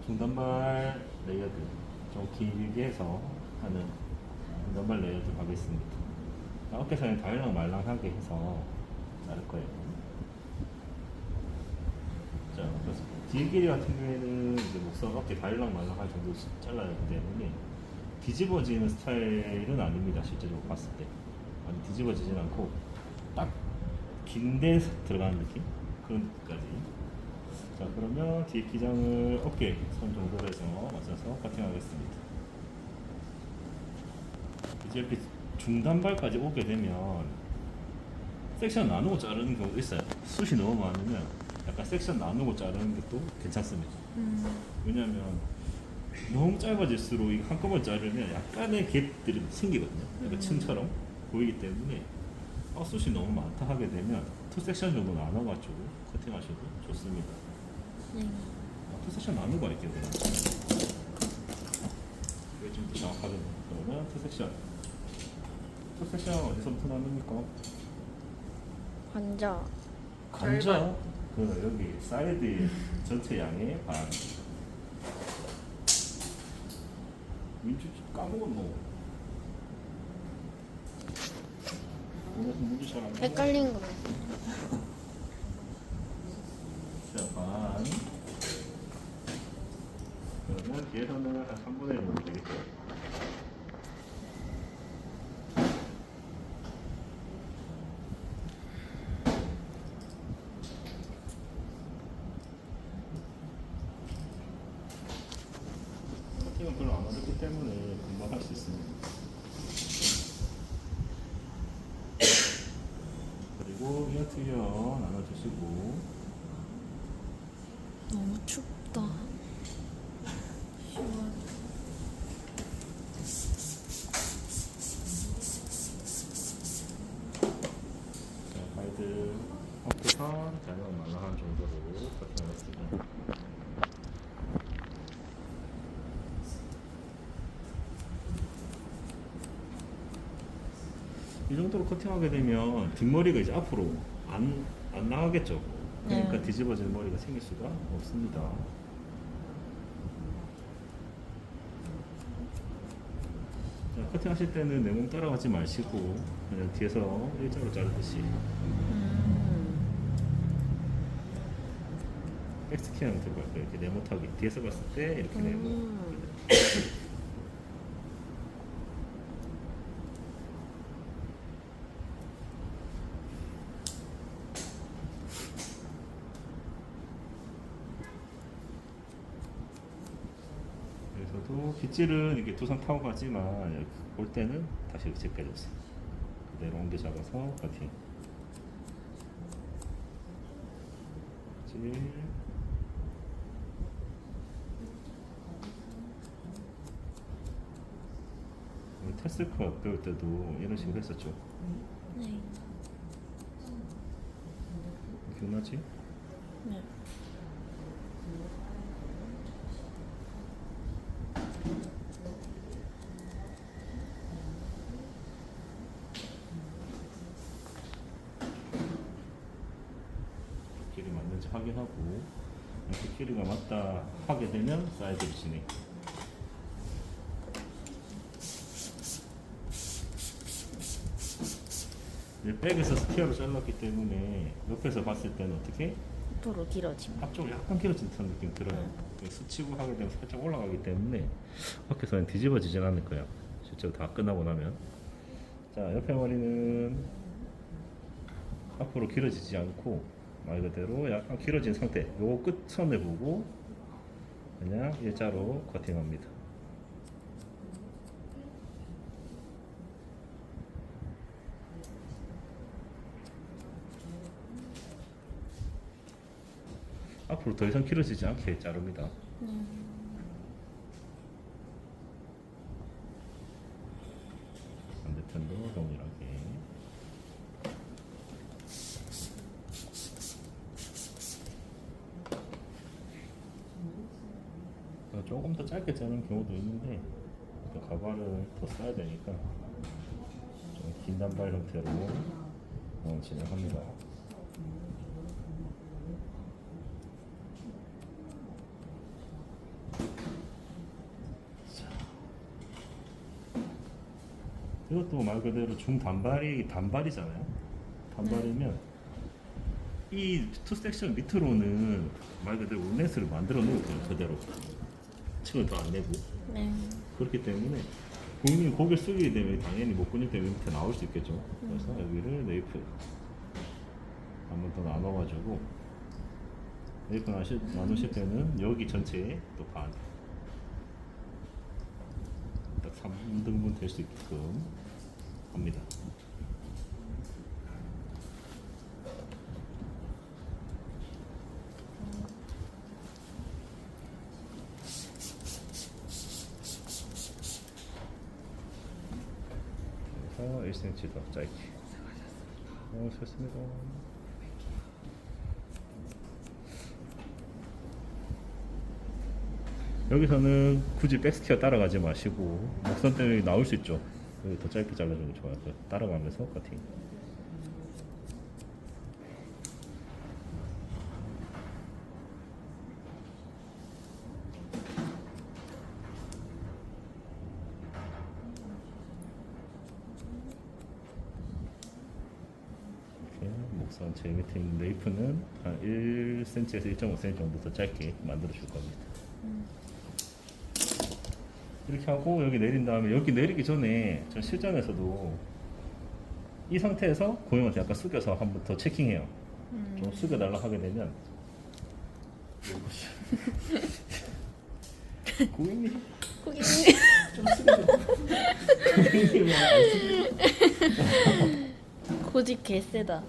중단발 레이어드 좀 길게 해서 하는 중단발 레이어드 가겠습니다. 어깨선이 달랑 말랑하게 해서 자를 거예요. 자, 그래서 뒤에 길이 같은 경우에는 이제 목선 어깨 달랑 말랑할 정도 잘라야 하기 때문에 뒤집어지는 스타일은 아닙니다. 실제로 봤을 때 많이 뒤집어지진 않고 딱 긴데 들어가는 느낌? 그런 느낌까지. 자, 그러면 뒤에 기장을 어깨 선 정도로 해서 맞춰서 커팅하겠습니다. 이제 이렇게 중단발까지 오게 되면 섹션 나누고 자르는 경우도 있어요. 숱이 너무 많으면 약간 섹션 나누고 자르는 것도 괜찮습니다. 왜냐하면 너무 짧아질수록 이거 한꺼번에 자르면 약간의 갭들이 생기거든요. 약간 층처럼 보이기 때문에 숱이 너무 많다 하게 되면 투 섹션 정도 나눠가지고 커팅하셔도 좋습니다. 투 섹션 나누고 할게요. 이게 좀 더 정확하게. 그러면 투 섹션 어디서부터 나눕니까? 관자. 관자? 그 여기 사이드 전체 양의 반. 민주 까먹었노? 오늘 문제 잘안 헷갈린 거. 자, 반. 그러면 뒤에서는 한 3분의 1 정도 되겠죠. 커팅은 별로 안 어렵기 때문에 금방 할 수 있습니다. 그리고 이어 나눠주시고. 너무 춥다. 시원. 자, 가이드 어깨선 자연 말랑한 정도로 커팅하겠습니다. 이 정도로 커팅하게 되면 뒷머리가 이제 앞으로 안 나가겠죠. 그러니까 네. 뒤집어질 머리가 생길 수가 없습니다. 자, 커팅하실 때는 내 몸 따라가지 마시고 그냥 뒤에서 일자로 자르듯이 백스캐는 들어갈 거예요. 이렇게 네모타기 뒤에서 봤을 때 이렇게 네모. 그래서도 빗질은 이렇게 두상 타고 가지만 이렇게 볼 때는 다시 이렇게 제껴줬어요. 그대로 옮겨 잡아서 커팅. 빗질. 테스컷 배울 때도 이런 식으로 했었죠. 네. 기억나지? 네. 길이 맞는지 확인하고 이렇게 길이가 맞다 하게 되면 사이드로 진행. 이제 백에서 스퀘어로 잘랐기 때문에 옆에서 봤을 때는 어떻게? 앞으로 길어짐. 앞쪽으로 약간 길어진 듯한 느낌 들어요. 스치고 하게 되면 살짝 올라가기 때문에 밖에서는 뒤집어지진 않을 거예요. 실제로 다 끝나고 나면. 자, 옆에 머리는 앞으로 길어지지 않고 말 그대로 약간 길어진 상태. 요거 끝선을 보고 그냥 일자로 커팅합니다. 앞으로 더 이상 길어지지 않게 자릅니다. 반대편도 동일하게. 조금 더 짧게 자르는 경우도 있는데 가발을 더 써야 되니까 좀 긴 단발 형태로 진행합니다. 이것도 말 그대로 중단발이 단발이잖아요. 단발이면 이 투 섹션 밑으로는 말 그대로 원네스를 만들어 놓을 거예요. 그대로 층을 더 안 내고. 네. 그렇기 때문에 고객님 고개를 숙이게 되면 당연히 목근육 때문에 밑에 나올 수 있겠죠. 그래서 여기를 네이프 한 번 더 나눠가지고 네이프 나누실 때는 여기 전체에 또 반. 딱 3등분 될 수 있게끔 합니다. 그래서 1cm 더 짧게. 좋습니다. 여기서는 굳이 백스퀘어 따라가지 마시고 목선 때문에 나올 수 있죠. 여기 더 짧게 잘라주는 게 좋아요. 따라가면서 커팅. 이렇게 목선 제일 밑에 있는 레이프는 한 1cm에서 1.5cm 정도 더 짧게 만들어 줄 겁니다. 이렇게 하고 여기 내린 다음에 여기 내리기 전에 전 실전에서도 이 상태에서 고용한테 약간 숙여서 한 번 더 체킹해요. 좀 숙여달라 하게 되면 고객님 고객님. 좀 숙여줘. 고객님은 안 숙여. 고집 개세다.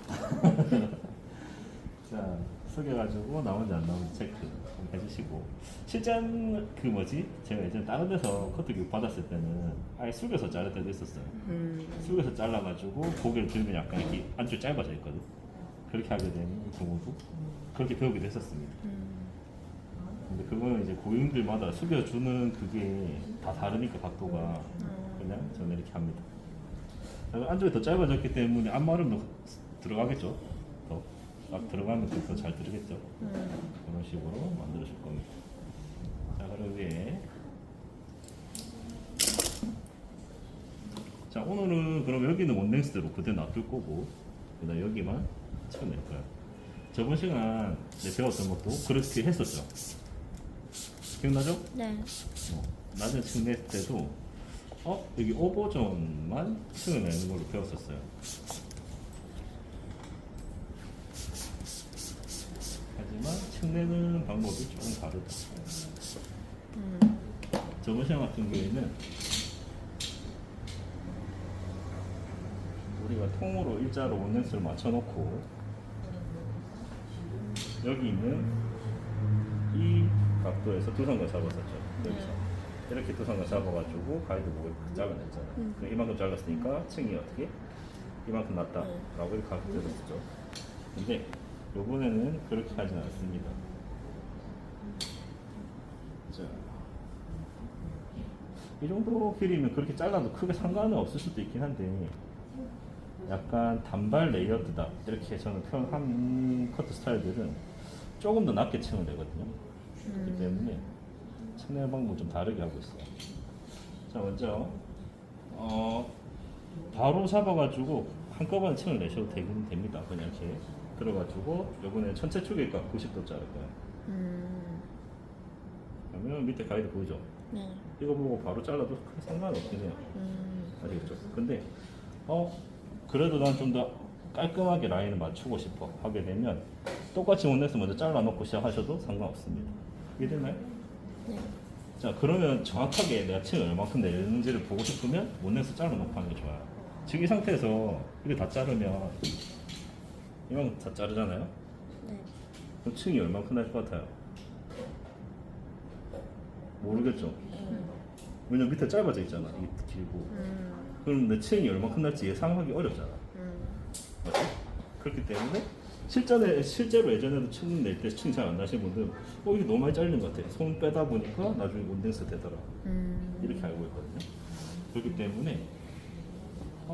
자 숙여가지고 나오는지 안 나오는지 체크 한번 해주시고 실전 그 뭐지 제가 예전에 다른 데서 커트 교육 받았을 때는 아예 숙여서 자를 때도 있었어요. 숙여서 잘라가지고 고개를 들면 약간 이렇게 안쪽 짧아져 있거든. 그렇게 하게 되는 경우도 그렇게 배우기도 했었습니다. 근데 그거는 이제 고객님들마다 숙여주는 그게 다 다르니까 각도가 그냥 저는 이렇게 합니다. 안쪽이 더 짧아졌기 때문에 앞마름도 들어가겠죠. 더 딱 들어가면 더 잘 들어겠죠. 그런 식으로 만들어 줄 겁니다. 자, 그리고 위에 자 오늘은 그럼 여기는 원랭스대로 그대로 놔둘 거고 그다음 여기만 쳐낼 거야. 저번 시간 내 배웠던 것도 그렇게 했었죠. 기억나죠? 네. 낮은 층 낼 때도 여기 오버존만 층을 내는 걸로 배웠었어요. 하지만 층 내는 방법이 조금 다르다. 저번 시간 같은 경우에는 우리가 통으로 일자로 원랭스를 맞춰놓고 여기 있는 이 각도에서 두상을 잡았었죠. 여기서 이렇게 두상을 잡아가지고 가이드북을 잘라냈잖아요. 이만큼 잘랐으니까 층이 어떻게 이만큼 났다라고 이렇게 각도를 쓰죠. 근데 요번에는 그렇게 하진 않습니다. 자, 이 정도 길이면 그렇게 잘라도 크게 상관은 없을 수도 있긴 한데 약간 단발 레이어드다 이렇게 저는 표현한 커트 스타일들은 조금 더 낮게 층을 내거든요. 그렇기 때문에 층내 방법을 좀 다르게 하고 있어요. 자, 먼저 바로 잡아가지고 한꺼번에 층을 내셔도 되긴 됩니다. 그냥 이렇게 들어가지고 요번에 전체 축일까 90도 자를 거예요. 그러면 밑에 가이드 보이죠? 네. 이거 보고 바로 잘라도 크게 상관없긴 해요. 아시겠죠? 근데 그래도 난 좀 더 깔끔하게 라인을 맞추고 싶어 하게 되면 똑같이 원네스 먼저 잘라놓고 시작하셔도 상관없습니다. 이해됐나요? 네. 자, 그러면 정확하게 내가 층을 얼마큼 내는지를 보고 싶으면 원네스 잘라놓고 하는 게 좋아요. 지금 이 상태에서 이거 다 자르면 이만큼 다 자르잖아요? 네. 그럼 층이 얼마큼 날 것 같아요? 모르겠죠? 왜냐면 밑에 짧아져 있잖아. 이게 길고. 그럼 내 층이 얼마큼 날지 예상하기 어렵잖아. 맞죠? 그렇기 때문에 실제로 예전에도 층 낼 때 층 잘 안 나시는 분들은 이게 너무 많이 잘리는 것 같아. 손 빼다 보니까 나중에 원댄스 되더라. 이렇게 알고 있거든요. 그렇기 때문에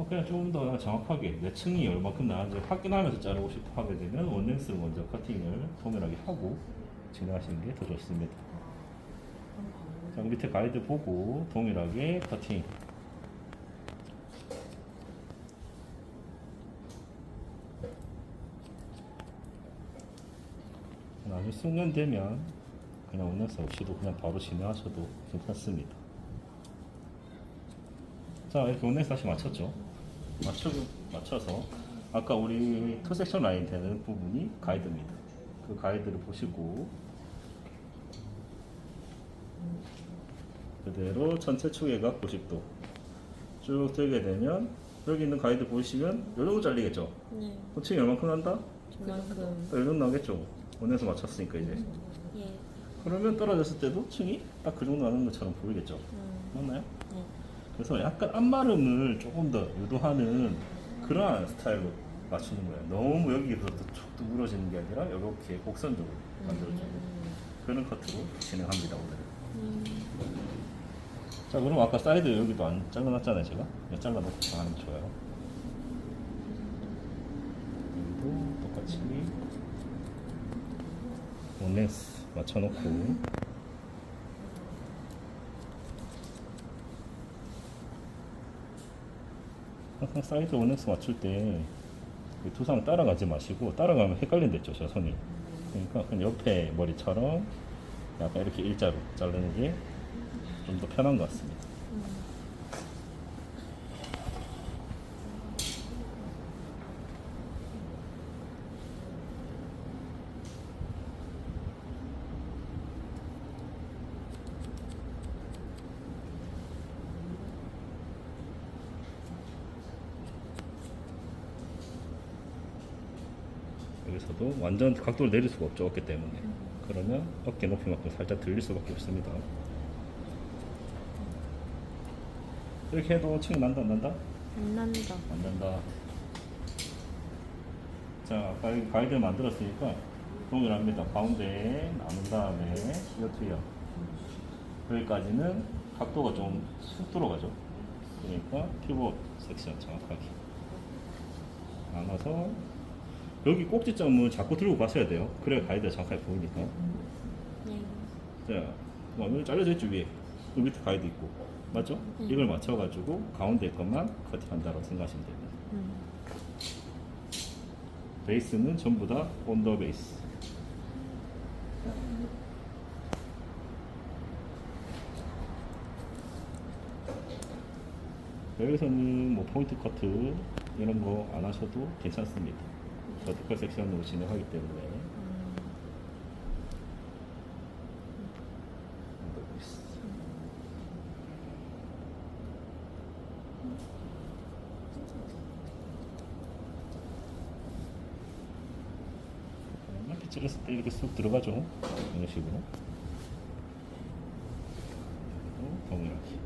그냥 조금 더 정확하게 내 층이 얼마큼 나는지 확인하면서 자르고 싶어 하게 되면 원댄스를 먼저 커팅을 동일하게 하고 진행하시는 게 더 좋습니다. 자, 밑에 가이드 보고 동일하게 커팅. 이 숙련되면 그냥 원넥스 없이도 그냥 바로 진행하셔도 괜찮습니다. 자, 이렇게 원넥스 다시 맞췄죠. 맞춰서 아까 우리 투 섹션 라인 되는 부분이 가이드입니다. 그 가이드를 보시고 그대로 전체 축에가 90도 쭉 들게 되면 여기 있는 가이드 보시면 요정도 잘리겠죠? 네. 층이 얼만큼 난다? 그만큼. 딱 요정도 나겠죠? 원에서 맞췄으니까 이제 예. 그러면 떨어졌을 때도 층이 딱 그 정도 나는 것처럼 보이겠죠? 맞나요? 네. 그래서 약간 앞마름을 조금 더 유도하는 그러한 스타일로 맞추는 거예요. 너무 여기서부터 쭉 누그러지는 게 아니라 이렇게 곡선적으로 만들어주는 그런 커트로 진행합니다 오늘은. 자, 그럼 아까 사이드 여기도 안 잘라놨잖아요 제가. 이거 잘라놓고 하는 게 좋아요. 여기도 똑같이 원렉스 맞춰놓고 항상 사이드 원렉스 맞출 때 두상 따라가지 마시고 따라가면 헷갈린댔죠 저 손이. 그러니까 그냥 옆에 머리처럼 약간 이렇게 일자로 자르는 게 좀 더 편한 것 같습니다. 여기서도 완전 각도를 내릴 수가 없죠 어깨 때문에. 그러면 어깨 높이만큼 살짝 들릴 수밖에 없습니다. 이렇게 해도 층이 난다 안 난다? 안 난다. 안 난다. 자, 가이드 만들었으니까 동일합니다. 가운데에 나눈 다음에 이어트요. 여기까지는 각도가 좀 쑥 들어가죠. 그러니까 피벗 섹션 정확하게 나눠서 여기 꼭지점은 자꾸 들고 가셔야 돼요. 그래야 가이드가 정확하게 보이니까. 네. 자, 여기 잘려져 있죠 위에. 그 밑에 가이드 있고, 맞죠? 이걸 맞춰가지고 가운데 것만 커팅한다고 생각하시면 됩니다. 베이스는 전부 다 언더 베이스. 여기서는 뭐 포인트 커트 이런 거 안 하셔도 괜찮습니다. 버티컬 섹션으로 진행하기 때문에. 언더 베이스. 이렇게 찔렀을 때 이렇게 쑥 들어가죠. 이런 식으로. 동일하게.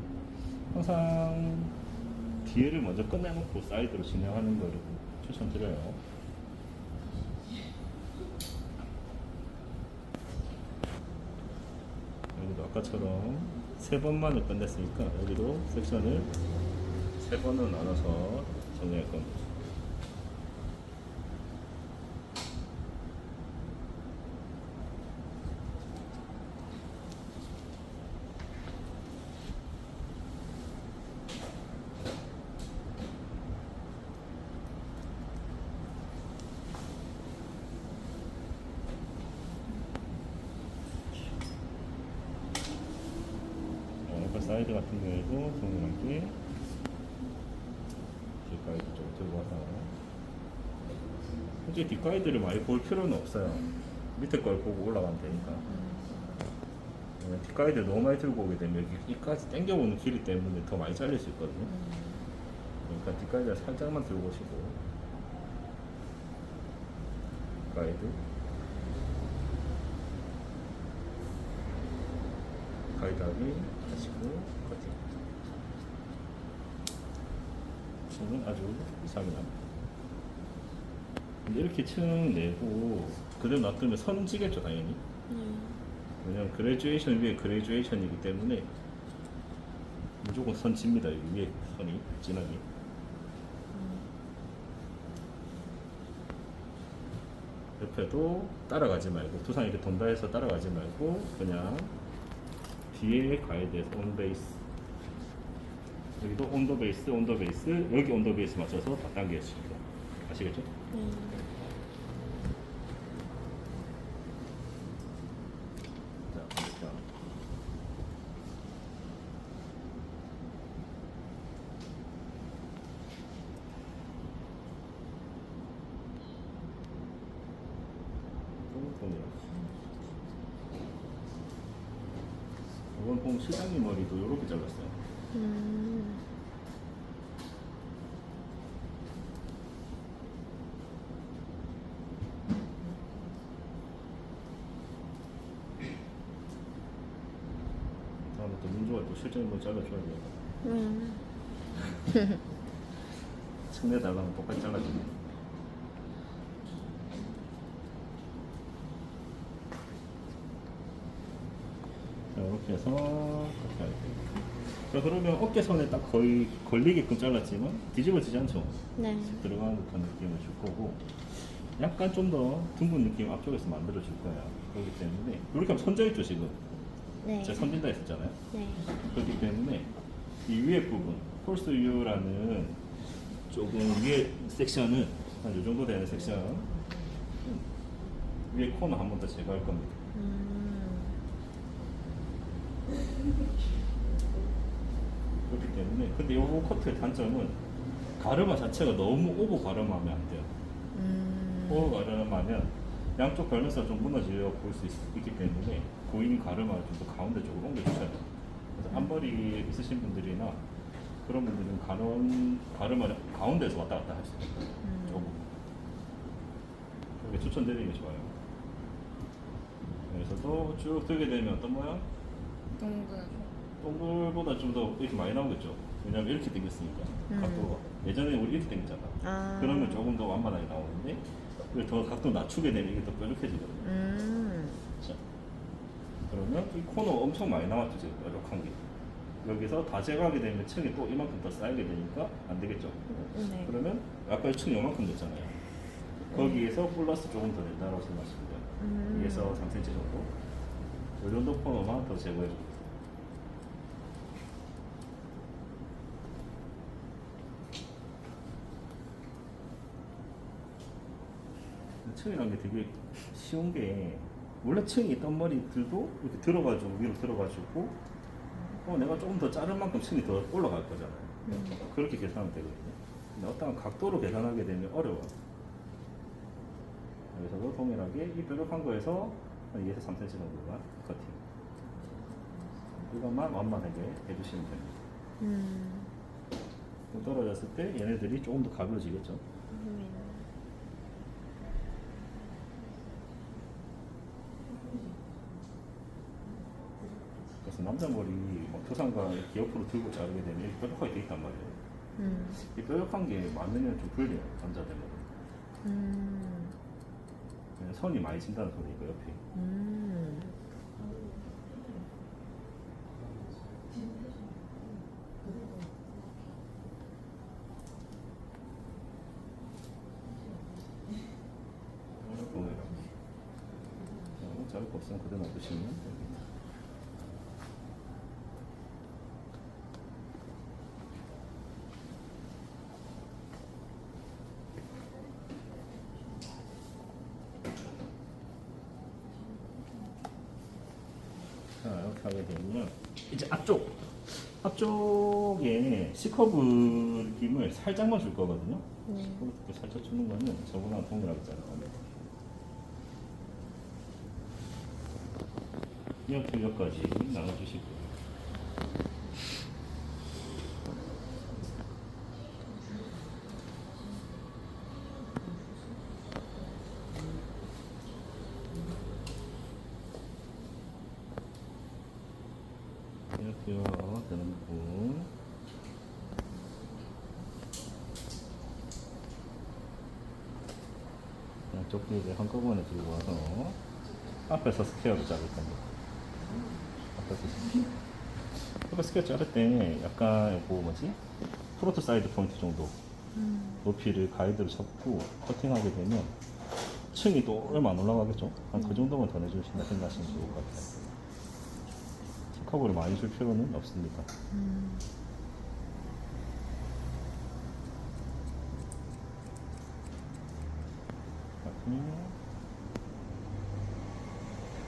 항상 뒤에를 먼저 끝내놓고 사이드로 진행하는 거를 추천드려요. 여기도 아까처럼 3번만을 끝냈으니까 여기도 섹션을 3번으로 나눠서 정리할 겁니다. 사이드 같은 경우에도 동일하게 뒷가이드 좀 들고 와서 솔직히 뒷가이드를 많이 볼 필요는 없어요. 밑에 걸 보고 올라가면 되니까. 뒷가이드를 너무 많이 들고 오게 되면 여기까지 당겨오는 길이 때문에 더 많이 잘릴 수 있거든요. 그러니까 뒷가이드를 살짝만 들고 오시고 가이드 가이드하기 하시고 커팅. 층은 아주 이상이 납니다. 근데 이렇게 층 내고 그대로 놔두면 선 지겠죠 당연히. 왜냐면 그레듀에이션 위에 그레듀에이션이기 때문에 무조건 선 집니다. 여기 위에 선이 진하게. 옆에도 따라가지 말고 두상 이렇게 돈다 해서 따라가지 말고 그냥 뒤에 가이드에서 온 베이스. 여기도 온더 베이스, 온더 베이스, 여기 온더 베이스 맞춰서 다 당겨주십니다. 아시겠죠? 저번 보면 실장님 머리도 이렇게 잘랐어요. 음. 다음에 또 민주가 또 실장님 머리 잘라줘야 돼요. 음. 층내달라면 똑같이 잘라주네. 자, 이렇게 해서 이렇게 할게요. 자, 그러면 어깨선에 딱 거의 걸리게끔 잘랐지만 뒤집어지지 않죠? 네. 들어가는 듯한 느낌을 줄 거고 약간 좀 더 둥근 느낌 앞쪽에서 만들어 줄 거야. 그렇기 때문에 이렇게 하면 선져 있죠 지금. 네. 제가 선진다 했었잖아요. 네. 그렇기 때문에 이 위에 부분 폴스 U라는 조금 위에 섹션은 한 이 정도 되는 섹션 위에 코너 한 번 더 제거할 겁니다. 그렇기 때문에 근데 요 커트의 단점은 가르마 자체가 너무 오버 가르마하면 안 돼요. 오버 가르마하면 양쪽 밸런스가 좀 무너져 볼 수 있기 때문에 고인 가르마를 좀 더 가운데 쪽으로 옮겨주셔야 돼요. 그래서 앞머리 있으신 분들이나 그런 분들은 가르마를 가운데에서 왔다 갔다 할 수 있어요. 조금. 그게 추천드리는 게 좋아요. 그래서도 쭉 들게 되면 어떤 모양? 동글. 동글보다 좀 더 이렇게 많이 나오겠죠. 왜냐면 이렇게 당겼으니까 각도가 예전에 우리 이렇게 당겼잖아. 아. 그러면 조금 더 완만하게 나오는데 이걸 더 각도 낮추게 되면 이게 더 뾰족해지거든요. 자, 그러면 이 코너 엄청 많이 남았죠 지금 뾰족한 게. 여기서 다 제거하게 되면 층이 또 이만큼 더 쌓이게 되니까 안 되겠죠. 네. 그러면 아까 층이 이만큼 됐잖아요. 거기에서 플러스 조금 더 된다고 생각하시면 돼요. 위에서 3cm 정도. 이 정도 코너만 더 제거해 줍니다. 층이라는 게 되게 쉬운 게 원래 층이 있던 머리들도 이렇게 들어가지고 위로 들어가지고 내가 조금 더 자른 만큼 층이 더 올라갈 거잖아요. 그렇게 계산하면 되거든요. 근데 어떤 각도로 계산하게 되면 어려워요. 여기서도 동일하게 이 뾰족한 거에서 한 2에서 3cm 정도가 커팅. 이것만 완만하게 해주시면 됩니다. 떨어졌을 때 얘네들이 조금 더 가벼워지겠죠. 그래서 남자 머리 투상과 이렇게 옆으로 들고 자르게 되면 이렇게 뾰족하게 돼 있단 말이에요. 이 뾰족한 게 많으면 좀 불려요, 남자들 머리. 선이 많이 진다는 소리니까 옆에. 자를 거 없으면 그대로 놔두시면 됩니다. 자, 이렇게 하게 되면 이제 앞쪽에 C커브 느낌을 살짝만 줄 거거든요. C커브 느낌 살짝 주는 거는 저거랑 동일하게 자를 겁니다. 이렇게 여기까지 나눠주시고요. 이렇게요 되는 부분 양쪽 뒤를 한꺼번에 들고 와서 앞에서 스퀘어를 자를 겁니다. 앞에서 스퀘어 자를 때 약간 프론트 사이드 포인트 정도 높이를 가이드로 잡고 커팅하게 되면 층이 또 얼마 안 올라가겠죠? 한 그 정도만 더 내주신다 생각하시면 좋을 것 같아요. 커브를 많이 줄 필요는 없습니다.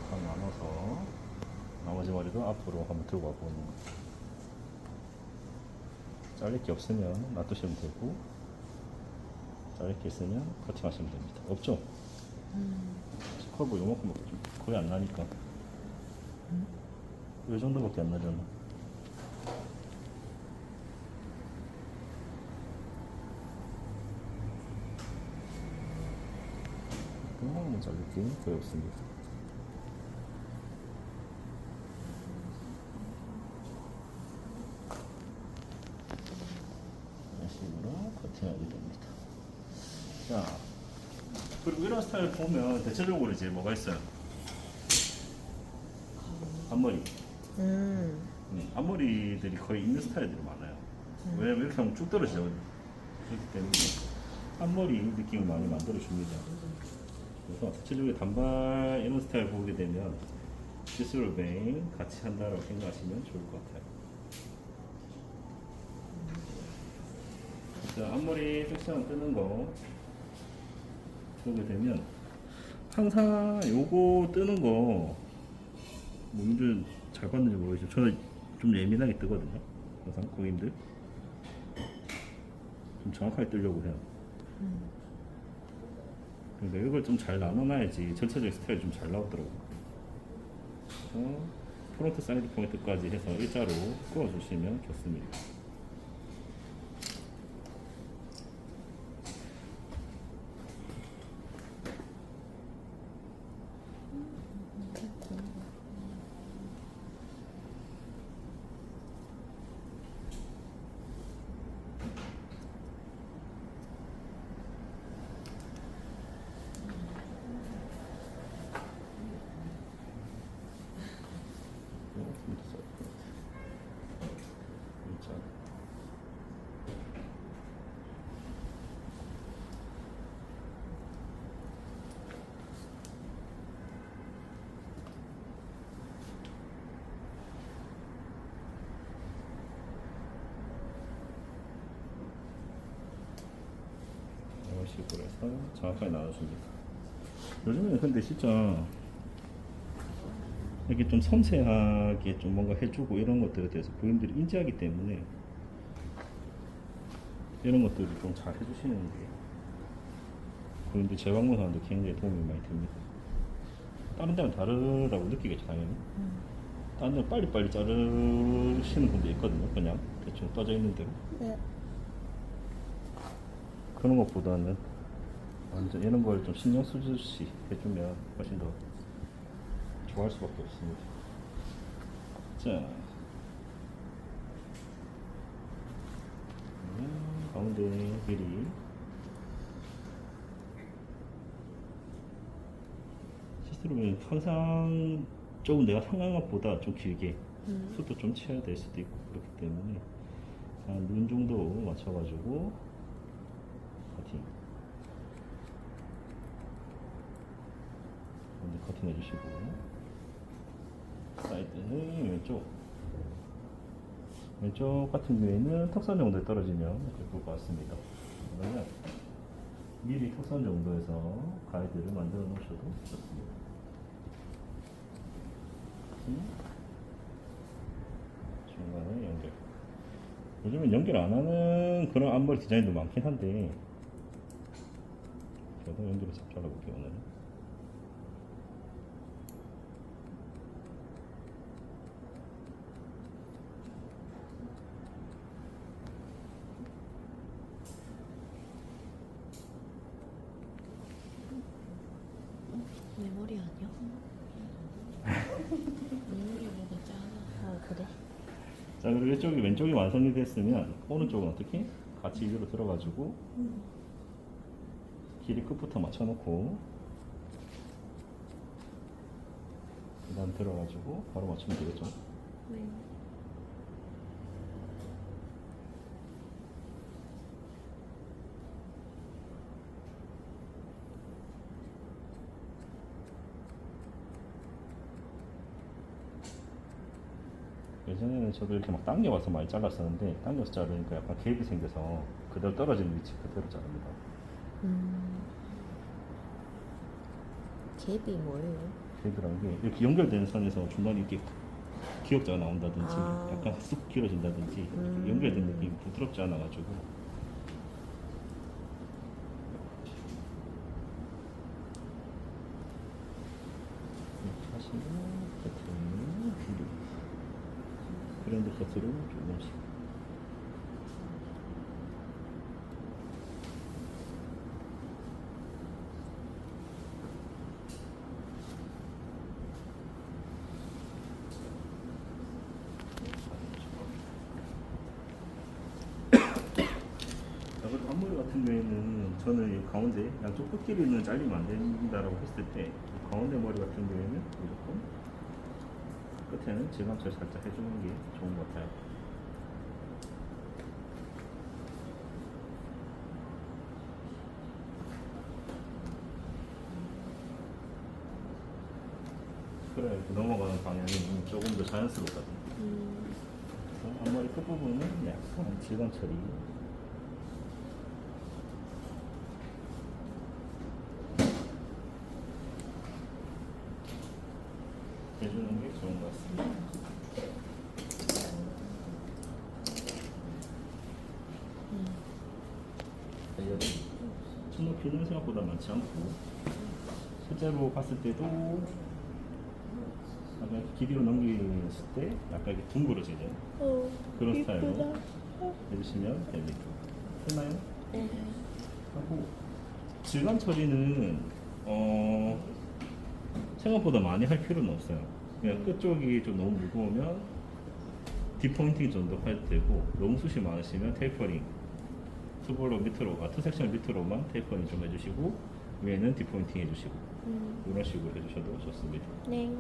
각 나눠서 나머지 머리도 앞으로 한번 들고 와보는 거. 잘릴 게 없으면 놔두시면 되고 잘릴 게 있으면 커팅하시면 됩니다. 없죠? 커브 요만큼 거의 안 나니까. 이 정도밖에 안 나잖아. 한번 자를게 거의 없습니다. 이런 식으로 커팅하게 됩니다. 자, 그리고 이런 스타일 보면 대체적으로 이제 뭐가 있어요? 앞머리. 앞머리들이 거의 있는 스타일들이 많아요. 왜냐면 이렇게 하면 쭉 떨어지죠. 그렇기 때문에 앞머리 느낌을 많이 만들어줍니다. 그래서 대체적으로 단발 이런 스타일 보게 되면 시스루뱅 같이 한다고 생각하시면 좋을 것 같아요. 자, 앞머리 섹션 뜨는 거 보게 되면 항상 요거 뜨는 거 뭔지 잘 봤는지 모르겠어요. 저는 좀 예민하게 뜨거든요. 항상 고객님들 좀 정확하게 뜨려고 해요. 근데 이걸 좀 잘 나눠놔야지 전체적인 스타일이 좀 잘 나오더라고요. 그래서 프론트 사이드 포인트까지 해서 일자로 그어주시면 좋습니다. 이런 식으로 해서 정확하게 나눠줍니다. 요즘에는 근데 진짜 이렇게 좀 섬세하게 좀 뭔가 해주고 이런 것들에 대해서 고객님들이 인지하기 때문에 이런 것들을 좀 잘 해주시는 게 고객님들 재방문하는데 굉장히 도움이 많이 됩니다. 다른 데는 다르다고 느끼겠죠, 당연히. 다른 데는 빨리빨리 자르시는 분도 있거든요, 그냥 대충 떠져 있는 대로. 네. 그런 것보다는 완전 이런 걸 좀 신경 쓰듯이 해주면 훨씬 더 좋아할 수밖에 없습니다. 자, 가운데 길이 시스루는 항상 조금 내가 상한 것보다 좀 길게 숱도 좀 채워야 될 수도 있고 그렇기 때문에 한 눈 정도 맞춰가지고 커팅 커팅 해주시고 사이드는 왼쪽 같은 경우에는 턱선 정도에 떨어지면 예쁠 것 같습니다. 그러면 미리 턱선 정도에서 가이드를 만들어 놓으셔도 좋습니다. 중간에 연결. 요즘엔 연결 안 하는 그런 앞머리 디자인도 많긴 한데 저도 연결을 잘 잘라볼게요 오늘은. 내 머리 아니야? 내 머리보다 작아. 아, 그래? 자, 그리고 이쪽이 왼쪽이 완성이 됐으면 오른쪽은 어떻게? 같이 위로 들어가지고 길이 끝부터 맞춰놓고 그 다음 들어가지고 바로 맞추면 되겠죠. 네. 예전에는 저도 이렇게 막 당겨와서 많이 잘랐었는데 당겨서 자르니까 약간 갭이 생겨서 그대로 떨어지는 위치 그대로 자릅니다. 갭이 뭐예요? 갭이라는 게 이렇게 연결되는 선에서 중간에 이렇게 기역자가 나온다든지 아. 약간 쑥 길어진다든지 이렇게 연결된 느낌이 부드럽지 않아가지고 이렇게 하시면 커팅 길이 브랜드 컷으로 조금씩. 그리고 앞머리 같은 경우에는 저는 이 가운데 양쪽 끝길이는 잘리면 안 된다라고 했을 때 가운데 머리 같은 경우에는 무조건 끝에는 질감처리 살짝 해주는 게 좋은 것 같아요. 그래야 이렇게 넘어가는 방향이 조금 더 자연스럽거든요. 그래서 앞머리 끝부분은 약간 질감 처리. 해주는 게 좋은 것 같습니다. 손높이는 생각보다 많지 않고 실제로 봤을 때도 약간 길이로 넘겼을 때 약간 이렇게 둥그러지죠. 그런 스타일로 해주시면 됩니다. 됐나요? 네. 하고 질감 처리는 생각보다 많이 할 필요는 없어요. 그냥 끝쪽이 좀 너무 무거우면 디포인팅 정도 해도 되고 너무 숱이 많으시면 테이퍼링 투볼로 밑으로 투 섹션 밑으로만 테이퍼링 좀 해주시고 위에는 디포인팅 해주시고 이런 식으로 해주셔도 좋습니다. 네.